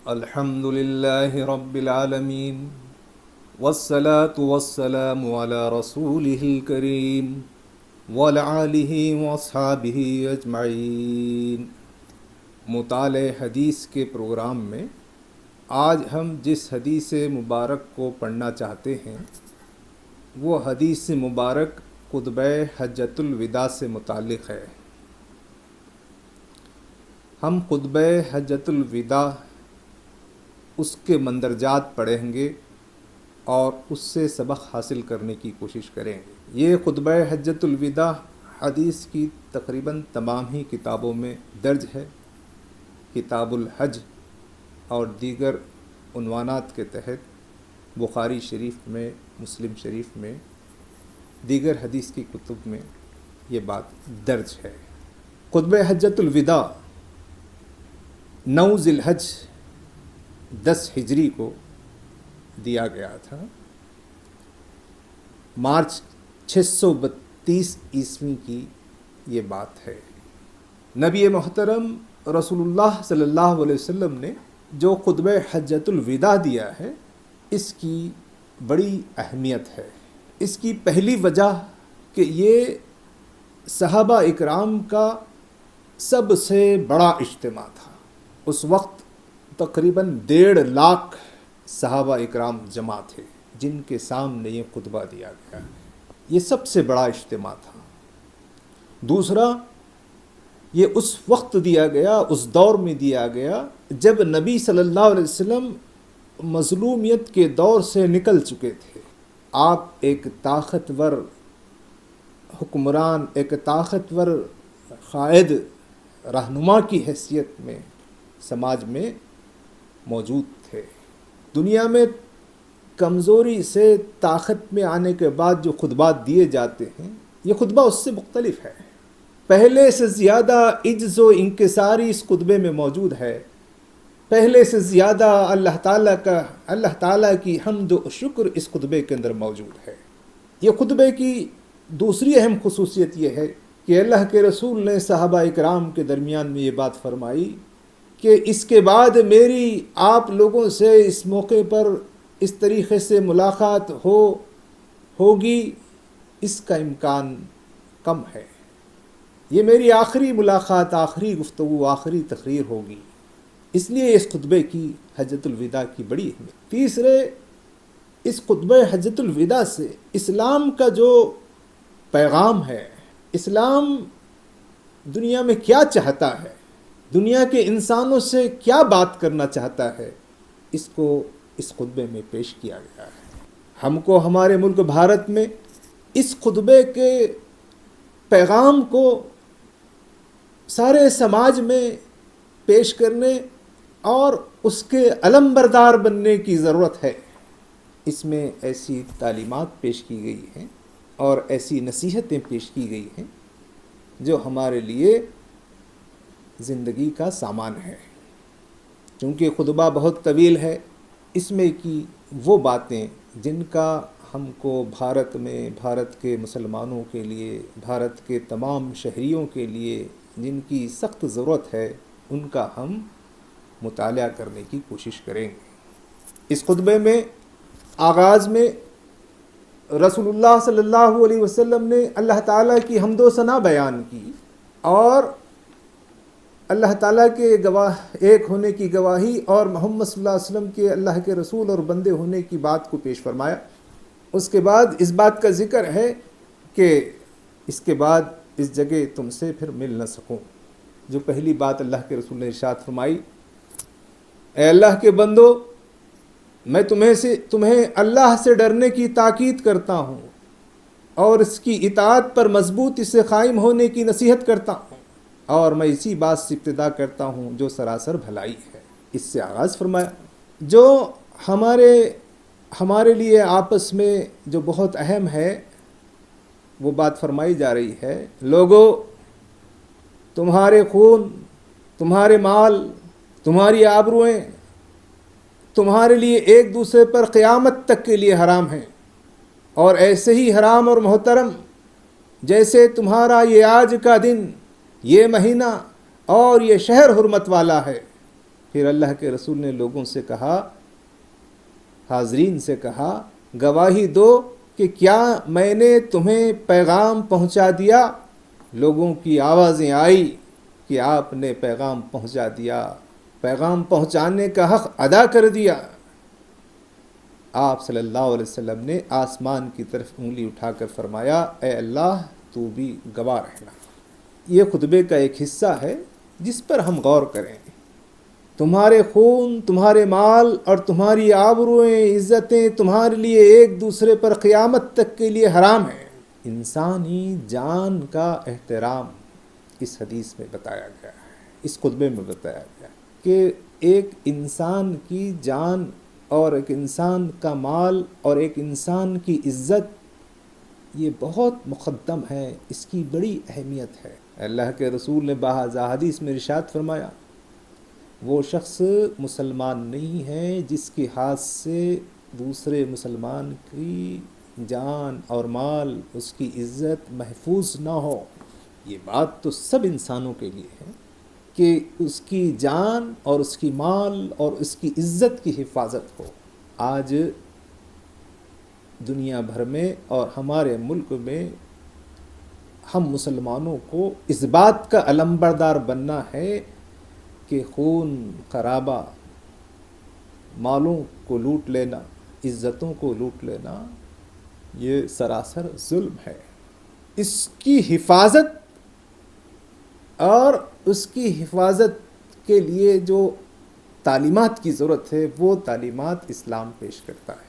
الحمد لله رب العالمين والصلاة والسلام على رسوله الكريم وعلى آله وأصحابه أجمعين۔ مطالعہ حدیث کے پروگرام میں آج ہم جس حدیث مبارک کو پڑھنا چاہتے ہیں وہ حدیث مبارک خطبہ حجۃ الوداع سے متعلق ہے۔ ہم خطبہ حجۃ الوداع اس کے مندرجات پڑھیں گے اور اس سے سبق حاصل کرنے کی کوشش کریں گے۔ یہ خطبہ حجۃ الوداع حدیث کی تقریباً تمام ہی کتابوں میں درج ہے۔ کتاب الحج اور دیگر عنوانات کے تحت بخاری شریف میں، مسلم شریف میں، دیگر حدیث کی کتب میں یہ بات درج ہے۔ خطبہ حجۃ الوداع 9 ذی الحج 10 ہجری کو دیا گیا تھا۔ مارچ 632 عیسوی کی یہ بات ہے۔ نبی محترم رسول اللہ صلی اللہ علیہ وسلم نے جو خطبہ حجۃ الوداع دیا ہے اس کی بڑی اہمیت ہے۔ اس کی پہلی وجہ کہ یہ صحابہ اکرام کا سب سے بڑا اجتماع تھا۔ اس وقت تقریباً 1.5 لاکھ صحابہ اکرام جمع تھے جن کے سامنے یہ خطبہ دیا گیا۔ یہ سب سے بڑا اجتماع تھا۔ دوسرا، یہ اس وقت دیا گیا، اس دور میں دیا گیا جب نبی صلی اللہ علیہ وسلم مظلومیت کے دور سے نکل چکے تھے۔ آپ ایک طاقتور حکمران، ایک طاقتور قائد، رہنما کی حیثیت میں سماج میں موجود تھے۔ دنیا میں کمزوری سے طاقت میں آنے کے بعد جو خطبات دیے جاتے ہیں یہ خطبہ اس سے مختلف ہے۔ پہلے سے زیادہ عجز و انکساری اس خطبے میں موجود ہے۔ پہلے سے زیادہ اللہ تعالیٰ کی حمد و شکر اس خطبے کے اندر موجود ہے۔ یہ خطبے کی دوسری اہم خصوصیت یہ ہے کہ اللہ کے رسول نے صحابہ اکرام کے درمیان میں یہ بات فرمائی کہ اس کے بعد میری آپ لوگوں سے اس موقع پر اس طریقے سے ملاقات ہوگی اس کا امکان کم ہے۔ یہ میری آخری ملاقات، آخری گفتگو، آخری تقریر ہوگی۔ اس لیے اس خطبے کی حجۃ الوداع کی بڑی اہمیت۔ تیسرے، اس خطبہ حجۃ الوداع سے اسلام کا جو پیغام ہے، اسلام دنیا میں کیا چاہتا ہے، دنیا کے انسانوں سے کیا بات کرنا چاہتا ہے، اس کو اس خطبے میں پیش کیا گیا ہے۔ ہم کو ہمارے ملک بھارت میں اس خطبے کے پیغام کو سارے سماج میں پیش کرنے اور اس کے علم بردار بننے کی ضرورت ہے۔ اس میں ایسی تعلیمات پیش کی گئی ہیں اور ایسی نصیحتیں پیش کی گئی ہیں جو ہمارے لیے زندگی کا سامان ہے۔ چونکہ خطبہ بہت طویل ہے، اس میں کی وہ باتیں جن کا ہم کو بھارت میں، بھارت کے مسلمانوں کے لیے، بھارت کے تمام شہریوں کے لیے جن کی سخت ضرورت ہے، ان کا ہم مطالعہ کرنے کی کوشش کریں گے۔ اس خطبے میں آغاز میں رسول اللہ صلی اللہ علیہ وسلم نے اللہ تعالیٰ کی حمد و ثنا بیان کی اور اللہ تعالیٰ کے ایک ہونے کی گواہی اور محمد صلی اللہ علیہ وسلم کے اللہ کے رسول اور بندے ہونے کی بات کو پیش فرمایا۔ اس کے بعد اس بات کا ذکر ہے کہ اس کے بعد اس جگہ تم سے پھر مل نہ سکوں۔ جو پہلی بات اللہ کے رسول نے ارشاد فرمائی، اے اللہ کے بندو، میں تمہیں اللہ سے ڈرنے کی تاکید کرتا ہوں اور اس کی اطاعت پر مضبوطی سے قائم ہونے کی نصیحت کرتا ہوں، اور میں اسی بات سے ابتدا کرتا ہوں جو سراسر بھلائی ہے۔ اس سے آغاز فرمایا جو ہمارے لیے آپس میں جو بہت اہم ہے، وہ بات فرمائی جا رہی ہے، لوگو، تمہارے خون، تمہارے مال، تمہاری آبروئیں تمہارے لیے ایک دوسرے پر قیامت تک کے لیے حرام ہیں، اور ایسے ہی حرام اور محترم جیسے تمہارا یہ آج کا دن، یہ مہینہ اور یہ شہر حرمت والا ہے۔ پھر اللہ کے رسول نے لوگوں سے کہا، حاضرین سے کہا، گواہی دو کہ کیا میں نے تمہیں پیغام پہنچا دیا؟ لوگوں کی آوازیں آئی کہ آپ نے پیغام پہنچا دیا، پیغام پہنچانے کا حق ادا کر دیا۔ آپ صلی اللہ علیہ وسلم نے آسمان کی طرف انگلی اٹھا کر فرمایا، اے اللہ تو بھی گواہ رہنا۔ یہ خطبے کا ایک حصہ ہے جس پر ہم غور کریں۔ تمہارے خون، تمہارے مال اور تمہاری آبروئیں، عزتیں تمہارے لیے ایک دوسرے پر قیامت تک کے لیے حرام ہیں۔ انسانی جان کا احترام اس حدیث میں بتایا گیا ہے، اس خطبے میں بتایا گیا کہ ایک انسان کی جان اور ایک انسان کا مال اور ایک انسان کی عزت یہ بہت مقدم ہے، اس کی بڑی اہمیت ہے۔ اللہ کے رسول نے بعض احادیث میں ارشاد فرمایا، وہ شخص مسلمان نہیں ہے جس کے ہاتھ سے دوسرے مسلمان کی جان اور مال، اس کی عزت محفوظ نہ ہو۔ یہ بات تو سب انسانوں کے لیے ہے کہ اس کی جان اور اس کی مال اور اس کی عزت کی حفاظت ہو۔ آج دنیا بھر میں اور ہمارے ملک میں ہم مسلمانوں کو اس بات کا علمبردار بننا ہے کہ خون خرابہ، مالوں کو لوٹ لینا، عزتوں کو لوٹ لینا یہ سراسر ظلم ہے۔ اس کی حفاظت اور اس کی حفاظت کے لیے جو تعلیمات کی ضرورت ہے وہ تعلیمات اسلام پیش کرتا ہے۔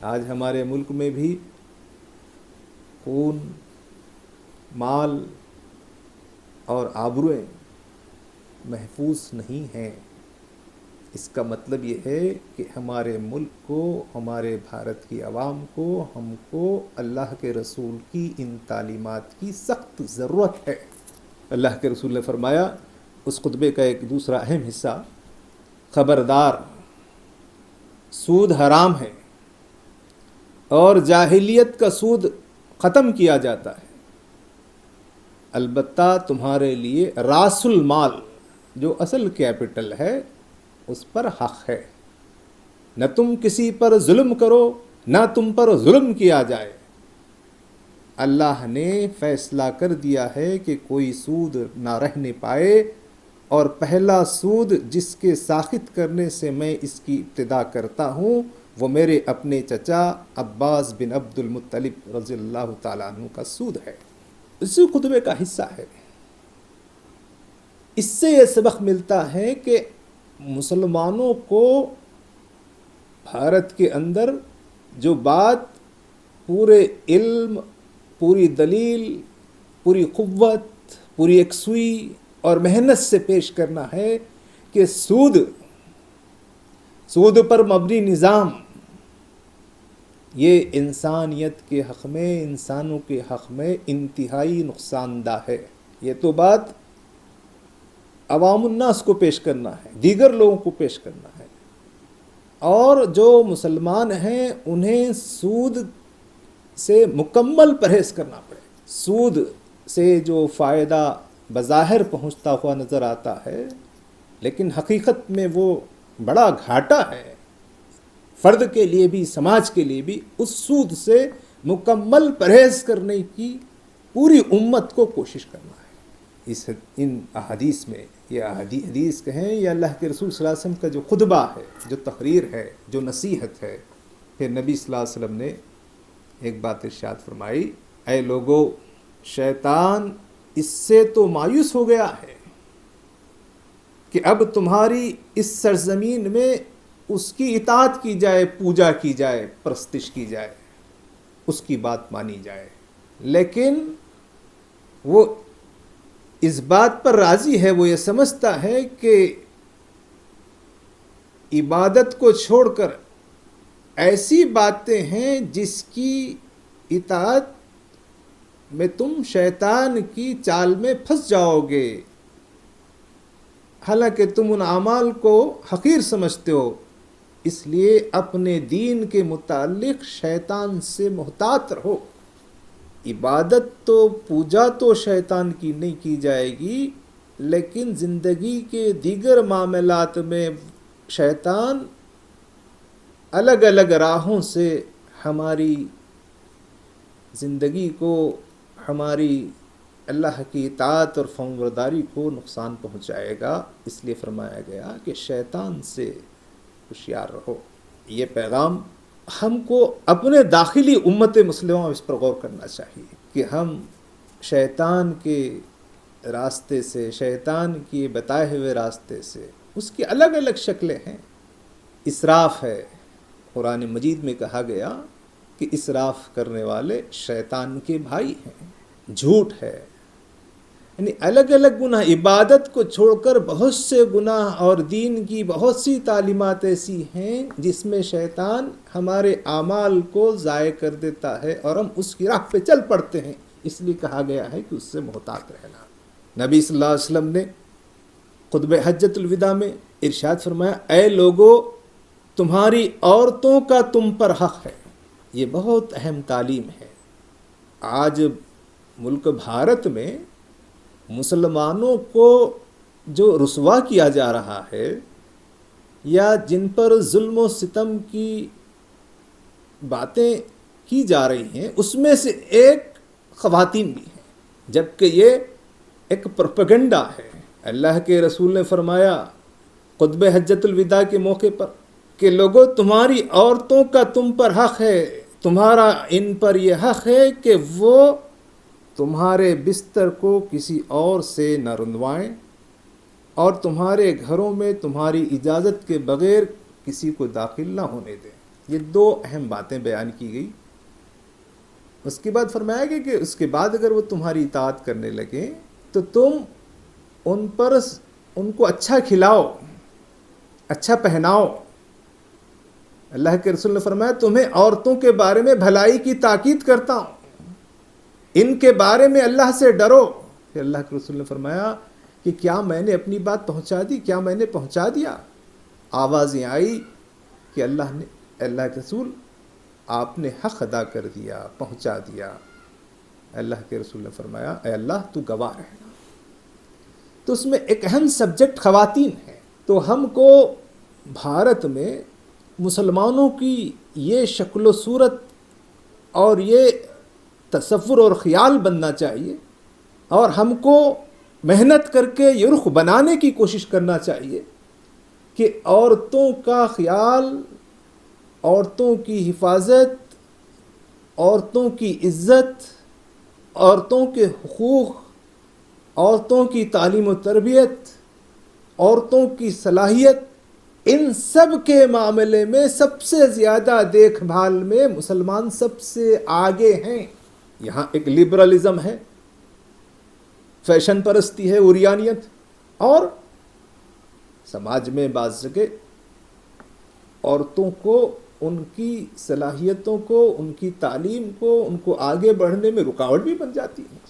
آج ہمارے ملک میں بھی خون، مال اور آبروئیں محفوظ نہیں ہیں۔ اس کا مطلب یہ ہے کہ ہمارے ملک کو، ہمارے بھارت کی عوام کو، ہم کو اللہ کے رسول کی ان تعلیمات کی سخت ضرورت ہے۔ اللہ کے رسول نے فرمایا، اس خطبے کا ایک دوسرا اہم حصہ، خبردار سود حرام ہے اور جاہلیت کا سود ختم کیا جاتا ہے، البتہ تمہارے لیے راس المال جو اصل کیپٹل ہے اس پر حق ہے۔ نہ تم کسی پر ظلم کرو، نہ تم پر ظلم کیا جائے۔ اللہ نے فیصلہ کر دیا ہے کہ کوئی سود نہ رہنے پائے، اور پہلا سود جس کے ساخت کرنے سے میں اس کی ابتدا کرتا ہوں وہ میرے اپنے چچا عباس بن عبد المطلب رضی اللہ تعالیٰ عنہ کا سود ہے۔ اسی خطبے کا حصہ ہے۔ اس سے یہ سبق ملتا ہے کہ مسلمانوں کو بھارت کے اندر جو بات پورے علم، پوری دلیل، پوری قوت، پوری یکسوئی اور محنت سے پیش کرنا ہے کہ سود پر مبنی نظام یہ انسانیت کے حق میں، انسانوں کے حق میں انتہائی نقصان دہ ہے۔ یہ تو بات عوام الناس کو پیش کرنا ہے، دیگر لوگوں کو پیش کرنا ہے، اور جو مسلمان ہیں انہیں سود سے مکمل پرہیز کرنا پڑے۔ سود سے جو فائدہ بظاہر پہنچتا ہوا نظر آتا ہے لیکن حقیقت میں وہ بڑا گھاٹا ہے، فرد کے لیے بھی، سماج کے لیے بھی۔ اس سود سے مکمل پرہیز کرنے کی پوری امت کو کوشش کرنا ہے۔ ان احادیث میں، یہ حدیث کہیں یا اللہ کے رسول صلی اللہ علیہ وسلم کا جو خطبہ ہے، جو تقریر ہے، جو نصیحت ہے، پھر نبی صلی اللہ علیہ وسلم نے ایک بات ارشاد فرمائی، اے لوگو، شیطان اس سے تو مایوس ہو گیا ہے کہ اب تمہاری اس سرزمین میں اس کی اطاعت کی جائے، پوجا کی جائے، پرستش کی جائے، اس کی بات مانی جائے، لیکن وہ اس بات پر راضی ہے، وہ یہ سمجھتا ہے کہ عبادت کو چھوڑ کر ایسی باتیں ہیں جس کی اطاعت میں تم شیطان کی چال میں پھنس جاؤ گے، حالانکہ تم ان اعمال کو حقیر سمجھتے ہو۔ اس لیے اپنے دین کے متعلق شیطان سے محتاط رہو۔ عبادت تو، پوجا تو شیطان کی نہیں کی جائے گی، لیکن زندگی کے دیگر معاملات میں شیطان الگ الگ راہوں سے ہماری زندگی کو، ہماری اللہ کی اطاعت اور فرمانبرداری کو نقصان پہنچائے گا۔ اس لیے فرمایا گیا کہ شیطان سے ہوشیار رہو۔ یہ پیغام ہم کو اپنے داخلی امت مسلمہ اس پر غور کرنا چاہیے کہ ہم شیطان کے راستے سے، شیطان کی بتائے ہوئے راستے سے، اس کی الگ الگ شکلیں ہیں۔ اسراف ہے، قرآن مجید میں کہا گیا کہ اسراف کرنے والے شیطان کے بھائی ہیں۔ جھوٹ ہے، یعنی الگ الگ گناہ، عبادت کو چھوڑ کر بہت سے گناہ اور دین کی بہت سی تعلیمات ایسی ہیں جس میں شیطان ہمارے اعمال کو ضائع کر دیتا ہے اور ہم اس کی راہ پہ چل پڑتے ہیں۔ اس لیے کہا گیا ہے کہ اس سے محتاط رہنا۔ نبی صلی اللہ علیہ وسلم نے خطبہ حجۃ الوداع میں ارشاد فرمایا، اے لوگو، تمہاری عورتوں کا تم پر حق ہے۔ یہ بہت اہم تعلیم ہے۔ آج ملک بھارت میں مسلمانوں کو جو رسوا کیا جا رہا ہے یا جن پر ظلم و ستم کی باتیں کی جا رہی ہیں، اس میں سے ایک خواتین بھی ہیں، جبکہ یہ ایک پروپیگنڈا ہے۔ اللہ کے رسول نے فرمایا خطبہ حجۃ الوداع کے موقع پر کہ لوگوں، تمہاری عورتوں کا تم پر حق ہے، تمہارا ان پر یہ حق ہے کہ وہ تمہارے بستر کو کسی اور سے نہ رندوائیں اور تمہارے گھروں میں تمہاری اجازت کے بغیر کسی کو داخل نہ ہونے دیں۔ یہ دو اہم باتیں بیان کی گئی۔ اس کے بعد فرمایا گیا کہ اس کے بعد اگر وہ تمہاری اطاعت کرنے لگیں تو تم ان کو اچھا کھلاؤ، اچھا پہناؤ۔ اللہ کے رسول نے فرمایا تمہیں عورتوں کے بارے میں بھلائی کی تاکید کرتا ہوں، ان کے بارے میں اللہ سے ڈرو۔ پھر اللہ کے رسول نے فرمایا کہ کیا میں نے اپنی بات پہنچا دی، کیا میں نے پہنچا دیا؟ آوازیں آئی کہ اللہ کے رسول آپ نے حق ادا کر دیا، پہنچا دیا۔ اللہ کے رسول نے فرمایا اے اللہ تو گواہ رہنا۔ تو اس میں ایک اہم سبجیکٹ خواتین ہے۔ تو ہم کو بھارت میں مسلمانوں کی یہ شکل و صورت اور یہ تصور اور خیال بننا چاہیے، اور ہم کو محنت کر کے یہ رخ بنانے کی کوشش کرنا چاہیے کہ عورتوں کا خیال، عورتوں کی حفاظت، عورتوں کی عزت، عورتوں کے حقوق، عورتوں کی تعلیم و تربیت، عورتوں کی صلاحیت، ان سب کے معاملے میں سب سے زیادہ دیکھ بھال میں مسلمان سب سے آگے ہیں۔ یہاں ایک لبرلزم ہے، فیشن پرستی ہے، عریانیت، اور سماج میں بعض جگہ عورتوں کو ان کی صلاحیتوں کو، ان کی تعلیم کو، ان کو آگے بڑھنے میں رکاوٹ بھی بن جاتی ہے۔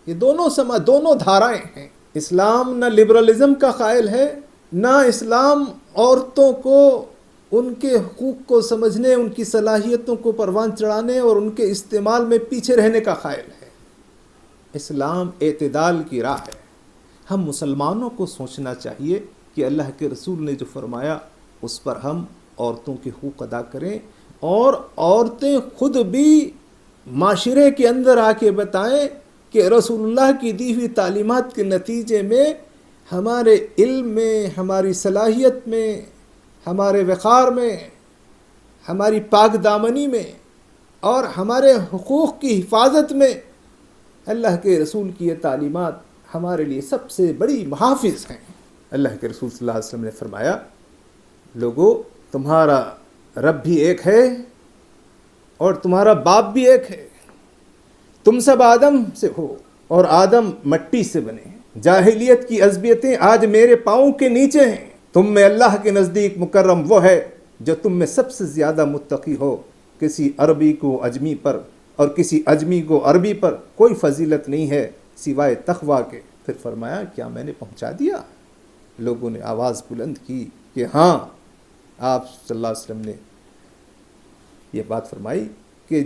یہ دونوں دھارائیں ہیں۔ اسلام نہ لبرلزم کا قائل ہے، نہ اسلام عورتوں کو ان کے حقوق کو سمجھنے، ان کی صلاحیتوں کو پروان چڑھانے اور ان کے استعمال میں پیچھے رہنے کا قائل ہے۔ اسلام اعتدال کی راہ ہے۔ ہم مسلمانوں کو سوچنا چاہیے کہ اللہ کے رسول نے جو فرمایا اس پر ہم عورتوں کے حقوق ادا کریں، اور عورتیں خود بھی معاشرے کے اندر آ کے بتائیں کہ رسول اللہ کی دی ہوئی تعلیمات کے نتیجے میں ہمارے علم میں، ہماری صلاحیت میں، ہمارے وقار میں، ہماری پاک دامنی میں اور ہمارے حقوق کی حفاظت میں اللہ کے رسول کی یہ تعلیمات ہمارے لیے سب سے بڑی محافظ ہیں۔ اللہ کے رسول صلی اللہ علیہ وسلم نے فرمایا لوگو، تمہارا رب بھی ایک ہے اور تمہارا باپ بھی ایک ہے، تم سب آدم سے ہو اور آدم مٹی سے بنے ہیں۔ جاہلیت کی عصبیتیں آج میرے پاؤں کے نیچے ہیں۔ تم میں اللہ کے نزدیک مکرم وہ ہے جو تم میں سب سے زیادہ متقی ہو۔ کسی عربی کو اجمی پر اور کسی اجمی کو عربی پر کوئی فضیلت نہیں ہے سوائے تقویٰ کے۔ پھر فرمایا کیا میں نے پہنچا دیا؟ لوگوں نے آواز بلند کی کہ ہاں۔ آپ صلی اللہ علیہ وسلم نے یہ بات فرمائی کہ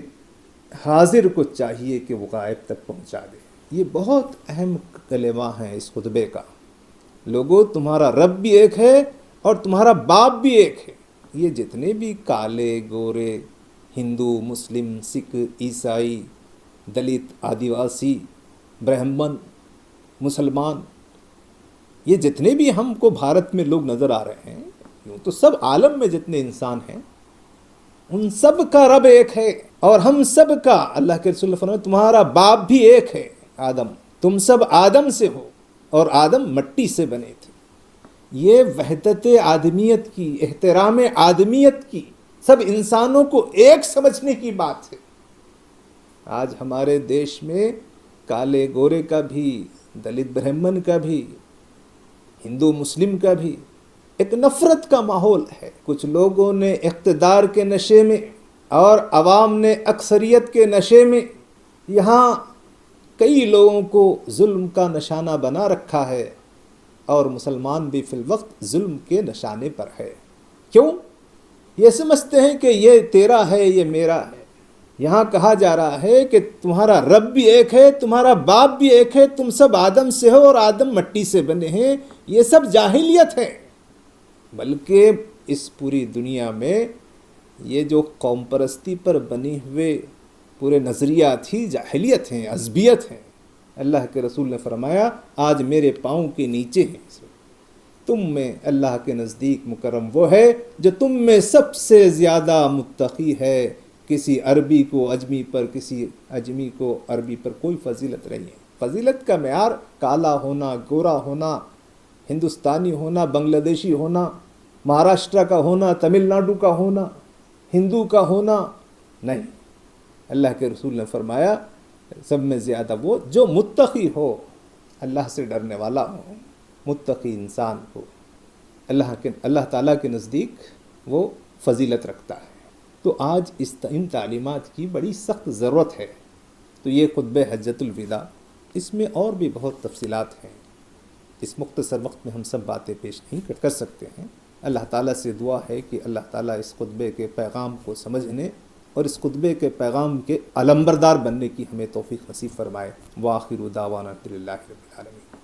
حاضر کو چاہیے کہ وہ غائب تک پہنچا دے۔ یہ بہت اہم کلمہ ہیں اس خطبے کا۔ لوگوں تمہارا رب بھی ایک ہے اور تمہارا باپ بھی ایک ہے۔ یہ جتنے بھی کالے گورے ہندو مسلم سکھ عیسائی دلت آدیواسی برہمن مسلمان، یہ جتنے بھی ہم کو بھارت میں لوگ نظر آ رہے ہیں، یوں تو سب عالم میں جتنے انسان ہیں ان سب کا رب ایک ہے، اور ہم سب کا، اللہ کے رسول فرماتے ہیں تمہارا باپ بھی ایک ہے آدم، تم سب آدم سے ہو اور آدم مٹی سے بنے تھے۔ یہ وحدت آدمیت کی، احترام آدمیت کی، سب انسانوں کو ایک سمجھنے کی بات ہے۔ آج ہمارے دیش میں کالے گورے کا بھی، دلت برہمن کا بھی، ہندو مسلم کا بھی ایک نفرت کا ماحول ہے۔ کچھ لوگوں نے اقتدار کے نشے میں اور عوام نے اکثریت کے نشے میں یہاں کئی لوگوں کو ظلم کا نشانہ بنا رکھا ہے، اور مسلمان بھی فی الوقت ظلم کے نشانے پر ہے۔ کیوں؟ یہ سمجھتے ہیں کہ یہ تیرا ہے یہ میرا ہے۔ یہاں کہا جا رہا ہے کہ تمہارا رب بھی ایک ہے، تمہارا باپ بھی ایک ہے، تم سب آدم سے ہو اور آدم مٹی سے بنے ہیں۔ یہ سب جاہلیت ہے، بلکہ اس پوری دنیا میں یہ جو قوم پرستی پر بنے ہوئے پورے نظریات ہی جاہلیت ہیں، عصبیت ہیں۔ اللہ کے رسول نے فرمایا آج میرے پاؤں کے نیچے ہیں، تم میں اللہ کے نزدیک مکرم وہ ہے جو تم میں سب سے زیادہ متقی ہے۔ کسی عربی کو اجمی پر، کسی اجمی کو عربی پر کوئی فضیلت نہیں ہے۔ فضیلت کا معیار کالا ہونا، گورا ہونا، ہندوستانی ہونا، بنگلہ دیشی ہونا، مہاراشٹر کا ہونا، تمل ناڈو کا ہونا، ہندو کا ہونا نہیں۔ اللہ کے رسول نے فرمایا سب میں زیادہ وہ جو متقی ہو، اللہ سے ڈرنے والا ہو، متقی انسان ہو، اللہ تعالیٰ کے نزدیک وہ فضیلت رکھتا ہے۔ تو آج ان تعلیمات کی بڑی سخت ضرورت ہے۔ تو یہ خطبہ حجۃ الوداع، اس میں اور بھی بہت تفصیلات ہیں، اس مختصر وقت میں ہم سب باتیں پیش نہیں کر سکتے ہیں۔ اللہ تعالیٰ سے دعا ہے کہ اللہ تعالیٰ اس خطبے کے پیغام کو سمجھنے اور اس خطبے کے پیغام کے علمبردار بننے کی ہمیں توفیق نصیب فرمائے۔ وآخر دعوانا الحمد للہ رب العالمین۔